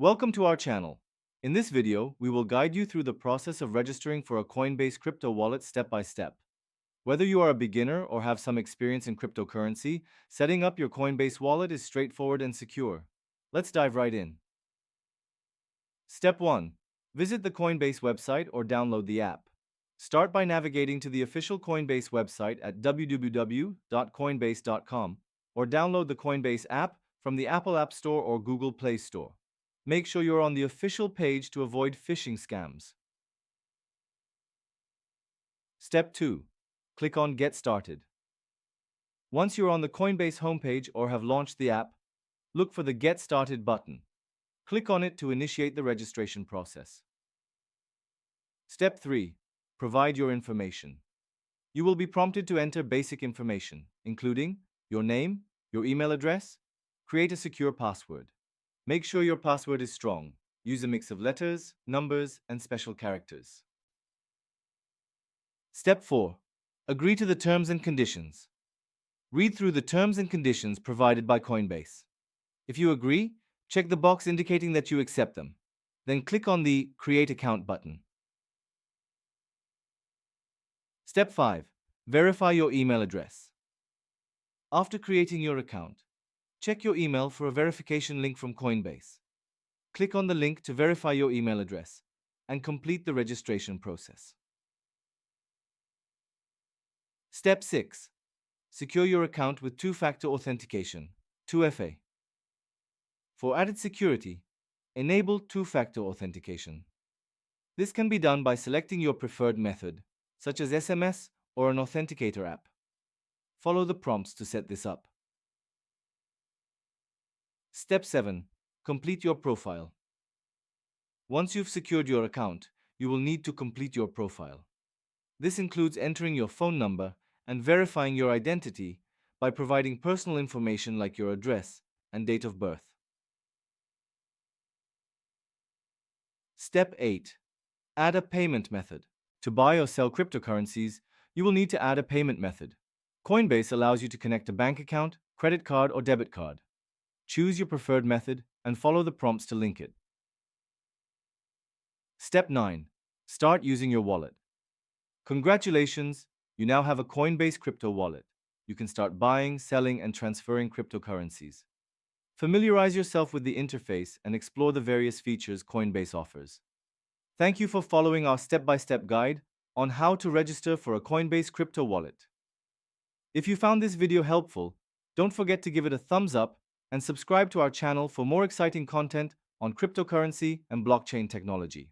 Welcome to our channel. In this video, we will guide you through the process of registering for a Coinbase crypto wallet step by step. Whether you are a beginner or have some experience in cryptocurrency, setting up your Coinbase wallet is straightforward and secure. Let's dive right in. Step 1. Visit the Coinbase website or download the app. Start by navigating to the official Coinbase website at www.coinbase.com or download the Coinbase app from the Apple App Store or Google Play Store. Make sure you're on the official page to avoid phishing scams. Step 2. Click on Get Started. Once you're on the Coinbase homepage or have launched the app, look for the Get Started button. Click on it to initiate the registration process. Step 3. Provide your information. You will be prompted to enter basic information, including your name, your email address. Create a secure password. Make sure your password is strong. Use a mix of letters, numbers, and special characters. Step 4. Agree to the terms and conditions. Read through the terms and conditions provided by Coinbase. If you agree, check the box indicating that you accept them. Then click on the Create Account button. Step 5. Verify your email address. After creating your account, check your email for a verification link from Coinbase. Click on the link to verify your email address and complete the registration process. Step 6. Secure your account with two-factor authentication, 2FA. For added security, enable two-factor authentication. This can be done by selecting your preferred method, such as SMS or an authenticator app. Follow the prompts to set this up. Step 7. Complete your profile. Once you've secured your account, you will need to complete your profile. This includes entering your phone number and verifying your identity by providing personal information like your address and date of birth. Step 8. Add a payment method. To buy or sell cryptocurrencies, you will need to add a payment method. Coinbase allows you to connect a bank account, credit card, or debit card. Choose your preferred method and follow the prompts to link it. Step 9. Start using your wallet. Congratulations, you now have a Coinbase crypto wallet. You can start buying, selling, and transferring cryptocurrencies. Familiarize yourself with the interface and explore the various features Coinbase offers. Thank you for following our step-by-step guide on how to register for a Coinbase crypto wallet. If you found this video helpful, don't forget to give it a thumbs up and subscribe to our channel for more exciting content on cryptocurrency and blockchain technology.